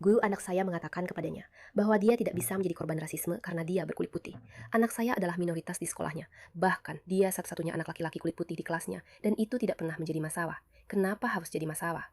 Guru anak saya mengatakan kepadanya bahwa dia tidak bisa menjadi korban rasisme karena dia berkulit putih. Anak saya adalah minoritas di sekolahnya. Bahkan dia satu-satunya anak laki-laki kulit putih di kelasnya dan itu tidak pernah menjadi masalah. Kenapa harus jadi masalah?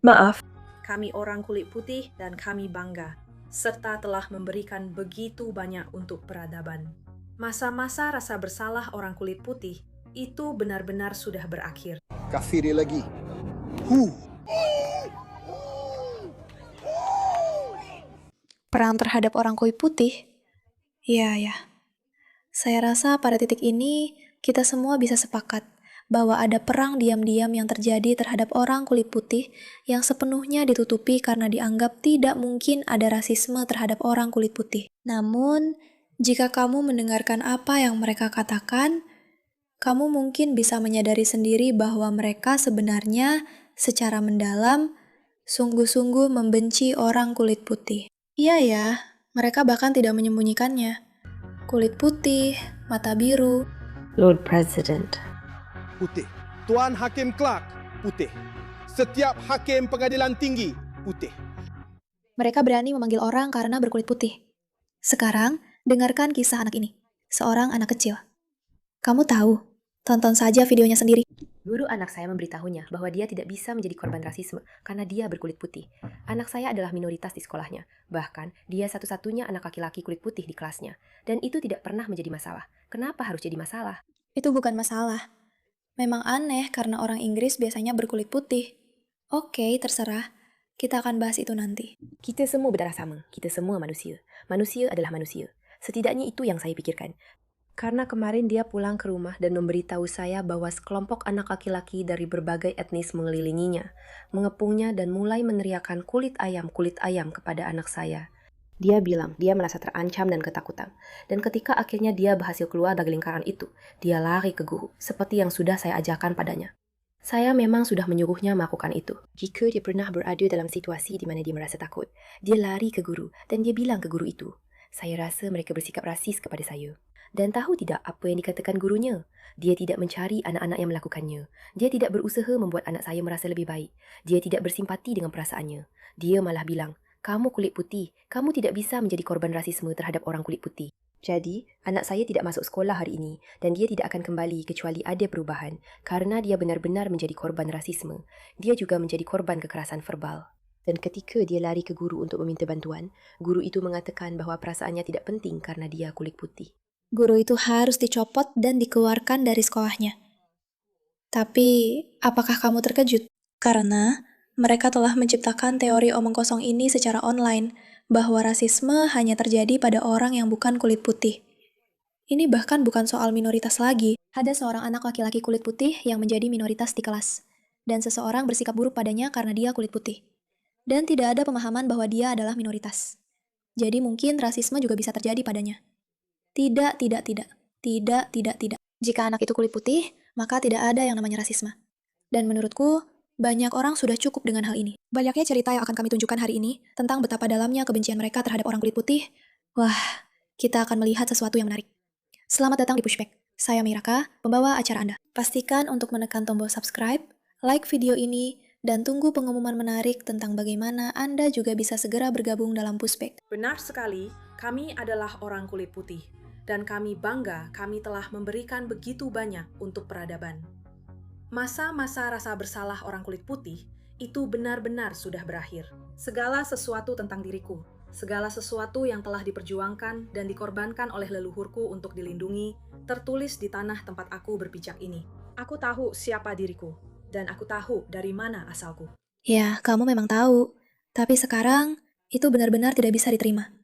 Maaf, kami orang kulit putih dan kami bangga, serta telah memberikan begitu banyak untuk peradaban. Masa-masa rasa bersalah orang kulit putih itu benar-benar sudah berakhir. Kafiri lagi. Huh. Perang terhadap orang kulit putih? Ya. Saya rasa pada titik ini, kita semua bisa sepakat bahwa ada perang diam-diam yang terjadi terhadap orang kulit putih yang sepenuhnya ditutupi karena dianggap tidak mungkin ada rasisme terhadap orang kulit putih. Namun, jika kamu mendengarkan apa yang mereka katakan, kamu mungkin bisa menyadari sendiri bahwa mereka sebenarnya secara mendalam sungguh-sungguh membenci orang kulit putih. Iya ya, mereka bahkan tidak menyembunyikannya. Kulit putih, mata biru. Lord President. Putih. Tuan Hakim Clark, putih. Setiap hakim pengadilan tinggi, putih. Mereka berani memanggil orang karena berkulit putih. Sekarang, dengarkan kisah anak ini. Seorang anak kecil. Kamu tahu, tonton saja videonya sendiri. Guru anak saya memberitahunya bahwa dia tidak bisa menjadi korban rasisme karena dia berkulit putih. Anak saya adalah minoritas di sekolahnya. Bahkan, dia satu-satunya anak laki-laki kulit putih di kelasnya. Dan itu tidak pernah menjadi masalah. Kenapa harus jadi masalah? Itu bukan masalah. Memang aneh karena orang Inggris biasanya berkulit putih. Oke, terserah. Kita akan bahas itu nanti. Kita semua berdarah sama. Kita semua manusia. Manusia adalah manusia. Setidaknya itu yang saya pikirkan. Karena kemarin dia pulang ke rumah dan memberitahu saya bahwa sekelompok anak laki-laki dari berbagai etnis mengelilinginya, mengepungnya dan mulai meneriakkan kulit ayam kepada anak saya. Dia bilang dia merasa terancam dan ketakutan. Dan ketika akhirnya dia berhasil keluar dari lingkaran itu, dia lari ke guru, seperti yang sudah saya ajarkan padanya. Saya memang sudah menyuruhnya melakukan itu. Jika dia pernah berada dalam situasi di mana dia merasa takut, dia lari ke guru dan dia bilang ke guru itu, "Saya rasa mereka bersikap rasis kepada saya." Dan tahu tidak apa yang dikatakan gurunya? Dia tidak mencari anak-anak yang melakukannya. Dia tidak berusaha membuat anak saya merasa lebih baik. Dia tidak bersimpati dengan perasaannya. Dia malah bilang, "Kamu kulit putih, kamu tidak bisa menjadi korban rasisme terhadap orang kulit putih." Jadi, anak saya tidak masuk sekolah hari ini dan dia tidak akan kembali kecuali ada perubahan karena dia benar-benar menjadi korban rasisme. Dia juga menjadi korban kekerasan verbal. Dan ketika dia lari ke guru untuk meminta bantuan, guru itu mengatakan bahwa perasaannya tidak penting karena dia kulit putih. Guru itu harus dicopot dan dikeluarkan dari sekolahnya. Tapi, apakah kamu terkejut? Karena mereka telah menciptakan teori omong kosong ini secara online, bahwa rasisme hanya terjadi pada orang yang bukan kulit putih. Ini bahkan bukan soal minoritas lagi. Ada seorang anak laki-laki kulit putih yang menjadi minoritas di kelas, dan seseorang bersikap buruk padanya karena dia kulit putih. Dan tidak ada pemahaman bahwa dia adalah minoritas. Jadi mungkin rasisme juga bisa terjadi padanya. Tidak. Jika anak itu kulit putih, maka tidak ada yang namanya rasisme. Dan menurutku, banyak orang sudah cukup dengan hal ini. Banyaknya cerita yang akan kami tunjukkan hari ini tentang betapa dalamnya kebencian mereka terhadap orang kulit putih. Wah, kita akan melihat sesuatu yang menarik. Selamat datang di Pushback. Saya Miraka, pembawa acara Anda. Pastikan untuk menekan tombol subscribe, like video ini, dan tunggu pengumuman menarik tentang bagaimana Anda juga bisa segera bergabung dalam Pushback. Benar sekali, kami adalah orang kulit putih. Dan kami bangga kami telah memberikan begitu banyak untuk peradaban. Masa-masa rasa bersalah orang kulit putih itu benar-benar sudah berakhir. Segala sesuatu tentang diriku, segala sesuatu yang telah diperjuangkan dan dikorbankan oleh leluhurku untuk dilindungi, tertulis di tanah tempat aku berpijak ini. Aku tahu siapa diriku, dan aku tahu dari mana asalku. Ya, kamu memang tahu. Tapi sekarang, itu benar-benar tidak bisa diterima.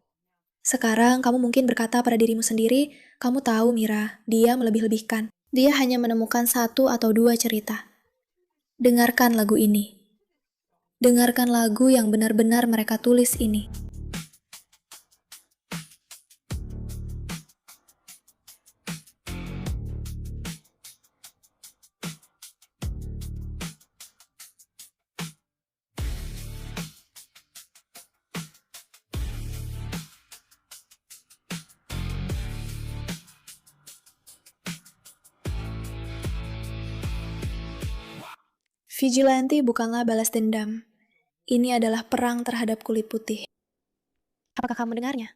Sekarang kamu mungkin berkata pada dirimu sendiri, kamu tahu Mira, dia melebih-lebihkan. Dia hanya menemukan 1 atau 2 cerita. Dengarkan lagu ini. Dengarkan lagu yang benar-benar mereka tulis ini. Vigilante bukanlah balas dendam. Ini adalah perang terhadap kulit putih. Apakah kamu dengarnya?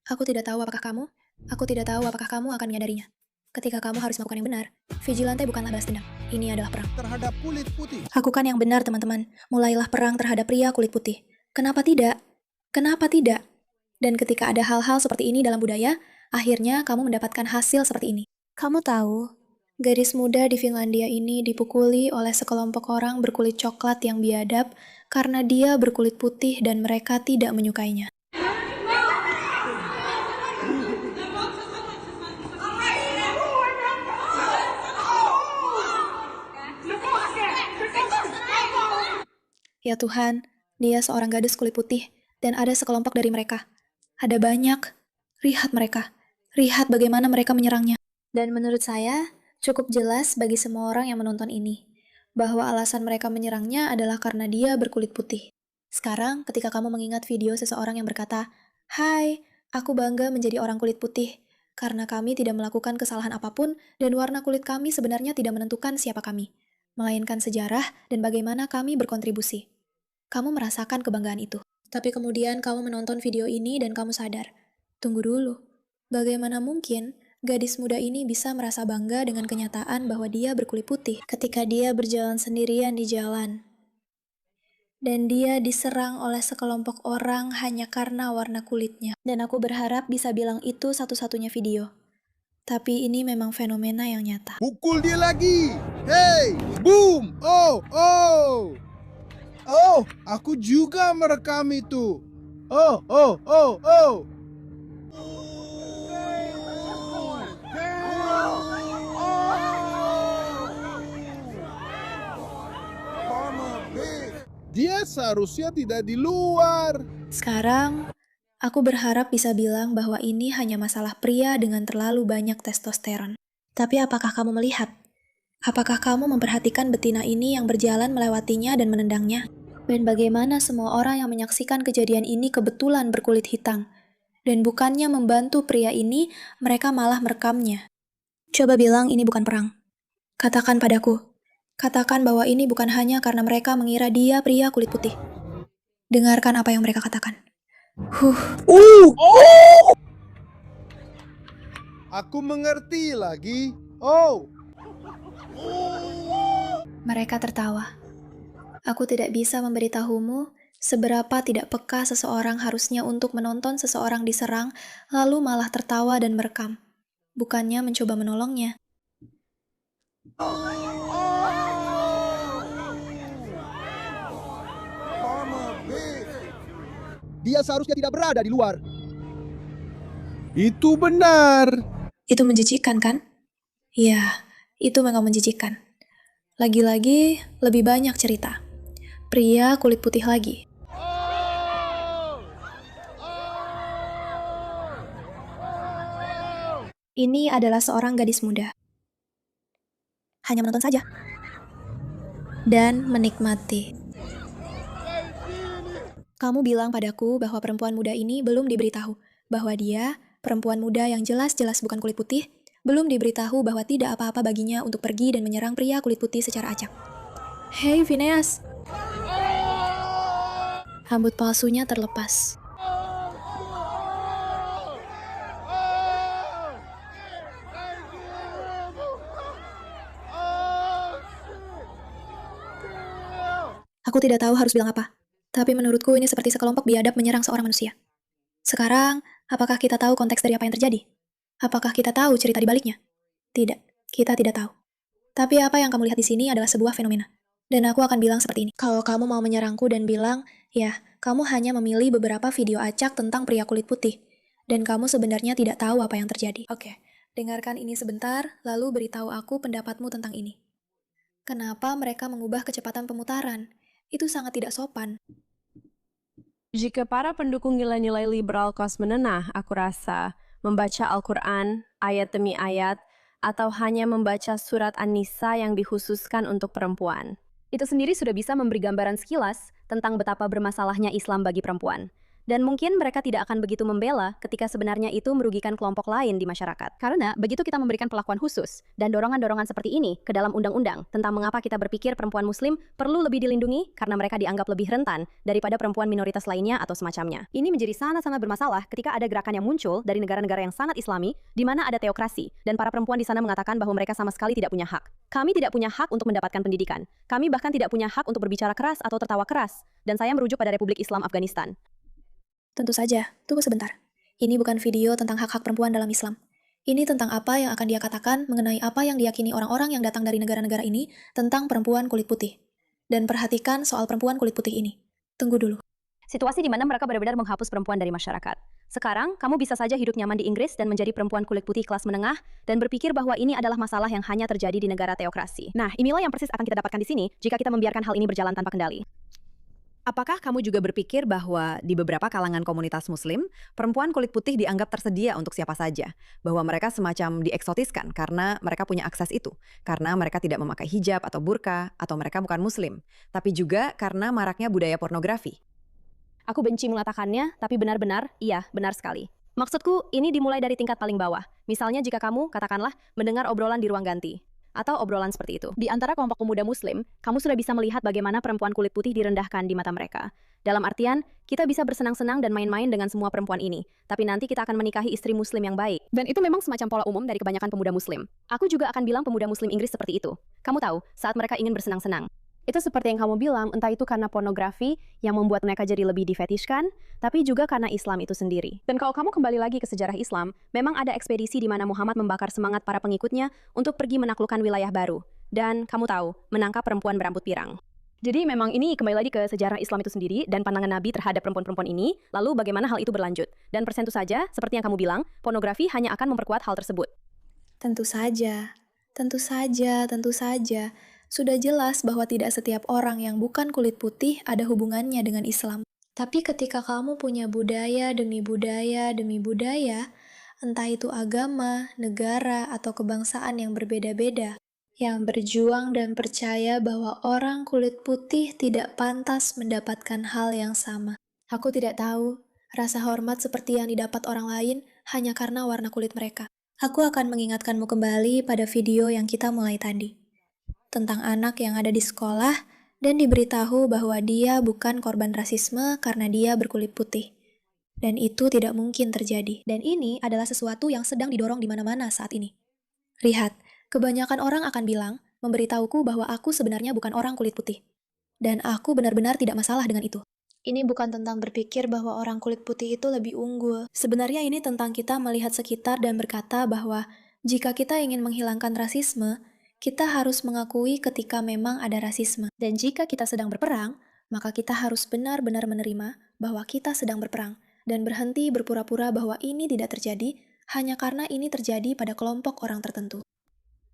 Aku tidak tahu apakah kamu akan menyadarinya. Ketika kamu harus melakukan yang benar, vigilante bukanlah balas dendam. Ini adalah perang. Terhadap kulit putih. Lakukan yang benar, teman-teman. Mulailah perang terhadap pria kulit putih. Kenapa tidak? Kenapa tidak? Dan ketika ada hal-hal seperti ini dalam budaya, akhirnya kamu mendapatkan hasil seperti ini. Kamu tahu, gadis muda di Finlandia ini dipukuli oleh sekelompok orang berkulit coklat yang biadab karena dia berkulit putih dan mereka tidak menyukainya. Ya Tuhan, dia seorang gadis kulit putih, dan ada sekelompok dari mereka. Ada banyak. Lihat mereka. Lihat bagaimana mereka menyerangnya. Dan menurut saya, cukup jelas bagi semua orang yang menonton ini, bahwa alasan mereka menyerangnya adalah karena dia berkulit putih. Sekarang, ketika kamu mengingat video seseorang yang berkata, "Hai, aku bangga menjadi orang kulit putih, karena kami tidak melakukan kesalahan apapun, dan warna kulit kami sebenarnya tidak menentukan siapa kami, melainkan sejarah dan bagaimana kami berkontribusi." Kamu merasakan kebanggaan itu. Tapi kemudian kamu menonton video ini dan kamu sadar, tunggu dulu, bagaimana mungkin gadis muda ini bisa merasa bangga dengan kenyataan bahwa dia berkulit putih ketika dia berjalan sendirian di jalan. Dan dia diserang oleh sekelompok orang hanya karena warna kulitnya. Dan aku berharap bisa bilang itu satu-satunya video. Tapi ini memang fenomena yang nyata. Pukul dia lagi. Hey, boom. Oh, oh. Oh, aku juga merekam itu. Oh, oh, oh, oh. Dia seharusnya tidak di luar. Sekarang, aku berharap bisa bilang bahwa ini hanya masalah pria dengan terlalu banyak testosteron. Tapi apakah kamu melihat? Apakah kamu memperhatikan betina ini yang berjalan melewatinya dan menendangnya? Dan bagaimana semua orang yang menyaksikan kejadian ini kebetulan berkulit hitam? Dan bukannya membantu pria ini, mereka malah merekamnya. Coba bilang ini bukan perang. Katakan padaku. Katakan bahwa ini bukan hanya karena mereka mengira dia pria kulit putih. Dengarkan apa yang mereka katakan. Aku mengerti lagi. Oh. Mereka tertawa. Aku tidak bisa memberitahumu seberapa tidak peka seseorang harusnya untuk menonton seseorang diserang, lalu malah tertawa dan merekam. Bukannya mencoba menolongnya. Dia seharusnya tidak berada di luar. Itu benar. Itu menjijikkan, kan? Ya, itu memang menjijikkan. Lagi-lagi, lebih banyak cerita. Pria kulit putih lagi. Ini adalah seorang gadis muda. Hanya menonton saja. Dan menikmati. Kamu bilang padaku bahwa perempuan muda ini belum diberitahu bahwa dia, perempuan muda yang jelas-jelas bukan kulit putih, belum diberitahu bahwa tidak apa-apa baginya untuk pergi dan menyerang pria kulit putih secara acak. Hei, Phineas. Rambut palsunya terlepas. Aku tidak tahu harus bilang apa, tapi menurutku ini seperti sekelompok biadab menyerang seorang manusia. Sekarang, apakah kita tahu konteks dari apa yang terjadi? Apakah kita tahu cerita di baliknya? Tidak, kita tidak tahu. Tapi apa yang kamu lihat di sini adalah sebuah fenomena. Dan aku akan bilang seperti ini. Kalau kamu mau menyerangku dan bilang, ya, kamu hanya memilih beberapa video acak tentang pria kulit putih. Dan kamu sebenarnya tidak tahu apa yang terjadi. Oke, dengarkan ini sebentar, lalu beritahu aku pendapatmu tentang ini. Kenapa mereka mengubah kecepatan pemutaran? Itu sangat tidak sopan. Jika para pendukung nilai-nilai liberal kos menenah, aku rasa membaca Al-Quran, ayat demi ayat, atau hanya membaca surat An-Nisa yang dikhususkan untuk perempuan. Itu sendiri sudah bisa memberi gambaran sekilas tentang betapa bermasalahnya Islam bagi perempuan. Dan mungkin mereka tidak akan begitu membela ketika sebenarnya itu merugikan kelompok lain di masyarakat. Karena begitu kita memberikan perlakuan khusus dan dorongan-dorongan seperti ini ke dalam undang-undang tentang mengapa kita berpikir perempuan muslim perlu lebih dilindungi karena mereka dianggap lebih rentan daripada perempuan minoritas lainnya atau semacamnya. Ini menjadi sangat-sangat bermasalah ketika ada gerakan yang muncul dari negara-negara yang sangat islami di mana ada teokrasi dan para perempuan di sana mengatakan bahwa mereka sama sekali tidak punya hak. Kami tidak punya hak untuk mendapatkan pendidikan. Kami bahkan tidak punya hak untuk berbicara keras atau tertawa keras. Dan saya merujuk pada Republik Islam Afghanistan. Tentu saja, tunggu sebentar. Ini bukan video tentang hak-hak perempuan dalam Islam. Ini tentang apa yang akan dia katakan mengenai apa yang diyakini orang-orang yang datang dari negara-negara ini tentang perempuan kulit putih. Dan perhatikan soal perempuan kulit putih ini. Tunggu dulu. Situasi di mana mereka benar-benar menghapus perempuan dari masyarakat. Sekarang, kamu bisa saja hidup nyaman di Inggris dan menjadi perempuan kulit putih kelas menengah dan berpikir bahwa ini adalah masalah yang hanya terjadi di negara teokrasi. Nah, inilah yang persis akan kita dapatkan di sini jika kita membiarkan hal ini berjalan tanpa kendali. Apakah kamu juga berpikir bahwa di beberapa kalangan komunitas muslim, perempuan kulit putih dianggap tersedia untuk siapa saja? Bahwa mereka semacam dieksotiskan karena mereka punya akses itu. Karena mereka tidak memakai hijab atau burka, atau mereka bukan muslim. Tapi juga karena maraknya budaya pornografi. Aku benci mengatakannya, tapi benar-benar, iya, benar sekali. Maksudku, ini dimulai dari tingkat paling bawah. Misalnya jika kamu, katakanlah, mendengar obrolan di ruang ganti. Atau obrolan seperti itu. Di antara kelompok pemuda muslim, kamu sudah bisa melihat bagaimana perempuan kulit putih direndahkan di mata mereka. Dalam artian, kita bisa bersenang-senang dan main-main dengan semua perempuan ini. Tapi nanti kita akan menikahi istri muslim yang baik. Dan itu memang semacam pola umum dari kebanyakan pemuda muslim. Aku juga akan bilang pemuda muslim Inggris seperti itu. Kamu tahu, saat mereka ingin bersenang-senang. Itu seperti yang kamu bilang, entah itu karena pornografi yang membuat mereka jadi lebih difetishkan, tapi juga karena Islam itu sendiri. Dan kalau kamu kembali lagi ke sejarah Islam, memang ada ekspedisi di mana Muhammad membakar semangat para pengikutnya untuk pergi menaklukkan wilayah baru. Dan kamu tahu, menangkap perempuan berambut pirang. Jadi memang ini kembali lagi ke sejarah Islam itu sendiri dan pandangan Nabi terhadap perempuan-perempuan ini, lalu bagaimana hal itu berlanjut. Dan persentu saja, seperti yang kamu bilang, pornografi hanya akan memperkuat hal tersebut. Tentu saja, tentu saja, tentu saja. Sudah jelas bahwa tidak setiap orang yang bukan kulit putih ada hubungannya dengan Islam. Tapi ketika kamu punya budaya demi budaya demi budaya, entah itu agama, negara, atau kebangsaan yang berbeda-beda, yang berjuang dan percaya bahwa orang kulit putih tidak pantas mendapatkan hal yang sama. Aku tidak tahu, rasa hormat seperti yang didapat orang lain hanya karena warna kulit mereka. Aku akan mengingatkanmu kembali pada video yang kita mulai tadi. Tentang anak yang ada di sekolah dan diberitahu bahwa dia bukan korban rasisme karena dia berkulit putih. Dan itu tidak mungkin terjadi. Dan ini adalah sesuatu yang sedang didorong di mana-mana saat ini. Lihat, kebanyakan orang akan bilang, memberitahuku bahwa aku sebenarnya bukan orang kulit putih. Dan aku benar-benar tidak masalah dengan itu. Ini bukan tentang berpikir bahwa orang kulit putih itu lebih unggul. Sebenarnya ini tentang kita melihat sekitar dan berkata bahwa jika kita ingin menghilangkan rasisme, kita harus mengakui ketika memang ada rasisme. Dan jika kita sedang berperang, maka kita harus benar-benar menerima bahwa kita sedang berperang dan berhenti berpura-pura bahwa ini tidak terjadi hanya karena ini terjadi pada kelompok orang tertentu.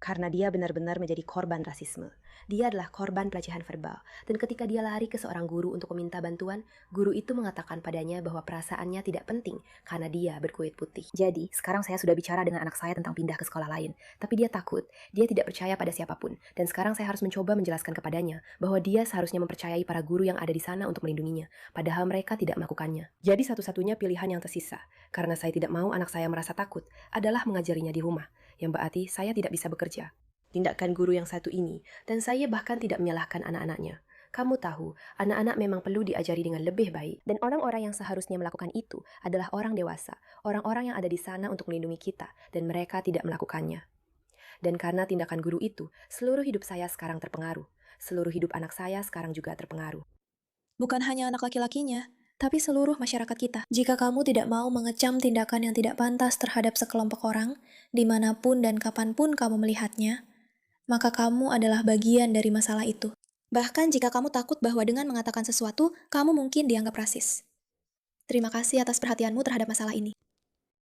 Karena dia benar-benar menjadi korban rasisme. Dia adalah korban pelecehan verbal. Dan ketika dia lari ke seorang guru untuk meminta bantuan, guru itu mengatakan padanya bahwa perasaannya tidak penting karena dia berkulit putih. Jadi, sekarang saya sudah bicara dengan anak saya tentang pindah ke sekolah lain. Tapi dia takut, dia tidak percaya pada siapapun. Dan sekarang saya harus mencoba menjelaskan kepadanya bahwa dia seharusnya mempercayai para guru yang ada di sana untuk melindunginya. Padahal mereka tidak melakukannya. Jadi satu-satunya pilihan yang tersisa, karena saya tidak mau anak saya merasa takut, adalah mengajarinya di rumah. Yang berarti saya tidak bisa bekerja. Tindakan guru yang satu ini, dan saya bahkan tidak menyalahkan anak-anaknya. Kamu tahu, anak-anak memang perlu diajari dengan lebih baik. Dan orang-orang yang seharusnya melakukan itu adalah orang dewasa, orang-orang yang ada di sana untuk melindungi kita, dan mereka tidak melakukannya. Dan karena tindakan guru itu, seluruh hidup saya sekarang terpengaruh. Seluruh hidup anak saya sekarang juga terpengaruh. Bukan hanya anak laki-lakinya, tapi seluruh masyarakat kita. Jika kamu tidak mau mengecam tindakan yang tidak pantas terhadap sekelompok orang, dimanapun dan kapanpun kamu melihatnya, maka kamu adalah bagian dari masalah itu. Bahkan jika kamu takut bahwa dengan mengatakan sesuatu, kamu mungkin dianggap rasis. Terima kasih atas perhatianmu terhadap masalah ini.